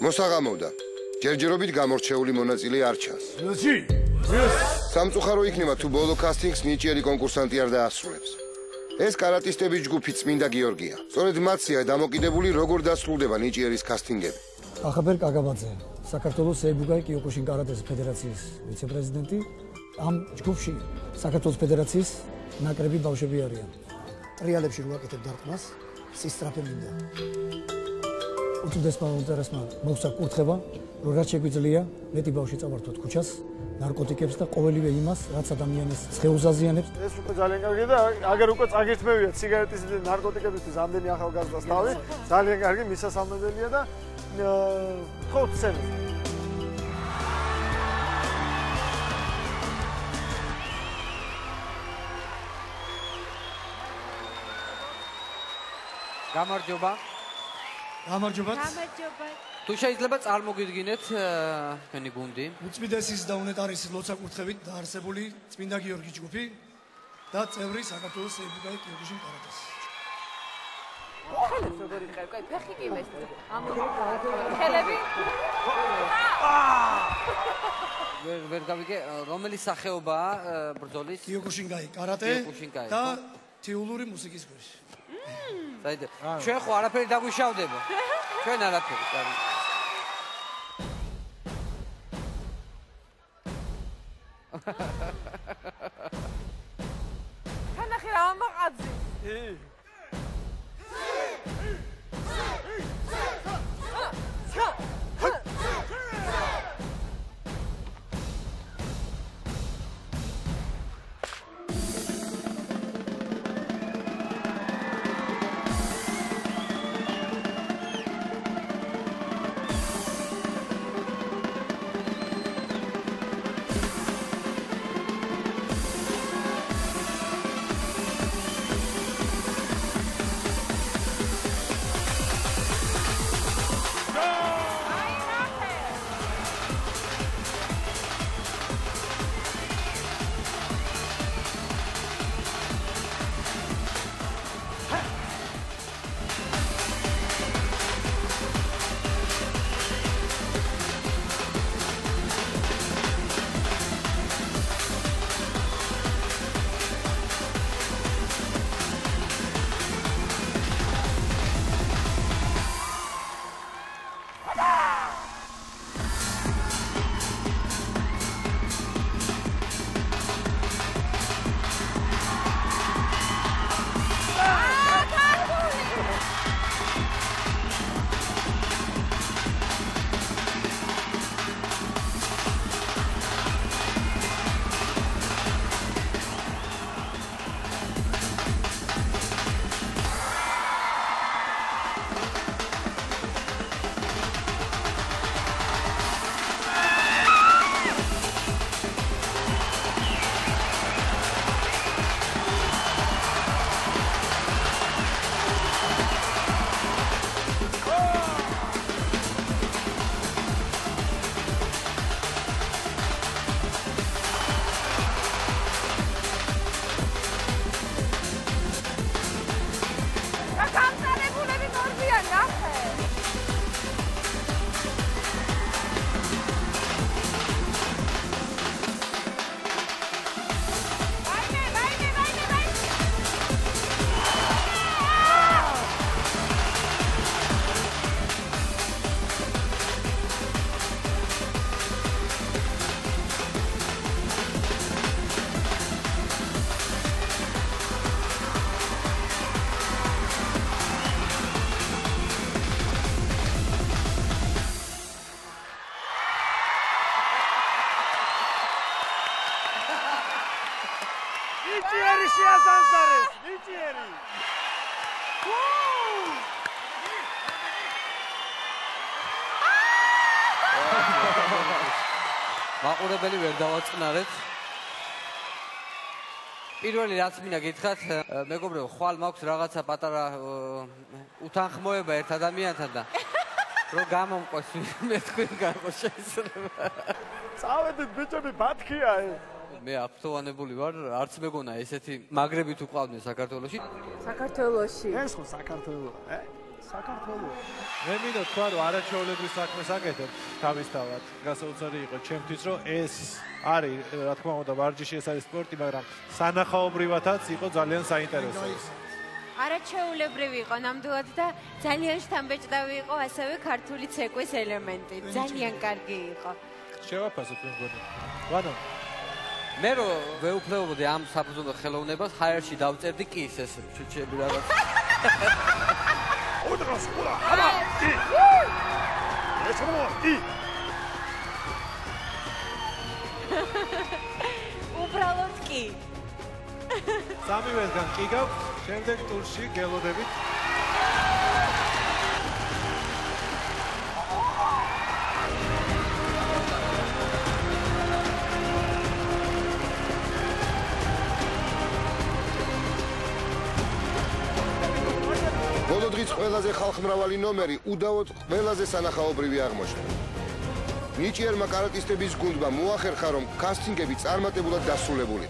მოსაღამოვდა. ჯერჯერობით გამორჩეული მონაწილე არ ჩანს. სამწუხარო იქნება თუ ბოლო კასტინგს ნიჭიერი კონკურსანტი არ დაასრულებს. ეს კარატისტების ჯგუფი წმინდა გიორგია. სწორედ მათია დამოკიდებული როგორ დასრულდება ნიჭიერის კასტინგები. ახაბერ კაგაბაძე, საქართველოს სეიბუგაი კიოკუშინ კარატეს ფედერაციის ვიცე-პრეზიდენტი. ამ ჯგუფში საქართველოს ფედერაციის ნაკრები ბავშვები არიან. ტრიალებში ვაკეთებ დარტყმას, სისწრაფე მინდა. უთუდეს მომწერესმა მოგცა კურთხება, რომ რაც შეგვიძლია, მეტი ბავშვი წავართოთ ქუჩას, ნარკოტიკებს და ყოველივე იმას, რაც ადამიანის სხეულს აზიანებს. ეს უკვე ძალიან კარგია და აგერ უკვე წაგირთმევია ციგარეტის და ნარკოტიკებისთვის ამდენი ახალგაზრდას თავი, ძალიან კარგი მისასალმებელია და თხოვთ სცენაზე. გამარჯობა. გამარჯობათ. თუ შეიძლება წარმოგიდგინეთ თქვენი გუნდი. უწმიდესის და უნეტარისის ლოცვა-კურთხევით დაარსებული წმინდა გიორგის ჯგუფი და წევრი საქართველოს სეიბუგაი კიოკუშინ კარატეს. ხელებს როგორი ყერკაი ფეხი კი მესწრე. ხელები? ვერ გავიგე, რომელი სახეობაა ბრძოლის? კიოკუშინგაი კარატე და თეოლური მუსიკის გვერდში. საიდე, ჩვენ ხო არაფერი დაგვიშავდება. ჩვენ არაფერი. თანახი რა ამაყაძი? ნიჭიერი შეასანსარეს, ნიჭიერი. მაყურებელი ვერ დავაწყნარეთ. პირველი რაც მინდა გითხრათ, მეგობრებო, ხვალ მაქვს რაღაცა პატარა უთანხმოება ერთ ადამიანთან და რო გამომყვეს მე თქვენ გარყო შეიძლება. წავედით ბიჭები ბათქია. მე აფრთხილებული ვარ, არც მეგონა ესეთი მაგრები თუ ყავდნენ საქართველოში. საქართველოში. ეს ხო საქართველოა, საქართველოს. მე მინდა თქვა რომ არაჩვეულებრივ საქმეს აკეთებ თავისთავად. გასაოცარი იყო ჩემთვის რომ ეს არის რა თქმა უნდა ვარჯიში ეს არის სპორტი, მაგრამ სანახაობრივათაც იყო ძალიან საინტერესო. არაჩვეულებრივი იყო ნამდვილად და ძალიან შთამბეჭდავი იყო ასევე ქართული ცეკვის ელემენტი. ძალიან კარგი იყო. შევაფასოთ მე მგონი. ვანო მე რო ვეუფლებოდი ამ საფუძვლო ხელოვნებას, ჰაერში დავწერდი კის ეს ჩუჩები რაღაც. უბრალოდ კი. სამივესგან კი გაქვს, შემდეგ ტურში გელოდებით. ბოლო დღის ყველაზე ხალხმრავალი ნომერი უდავოდ ყველაზე სანახაობრივი აღმოჩნდა. ნიჭიერმა კარატისტების გუნდმა მოახერხა, რომ კასტინგები წარმატებულად დასრულებული.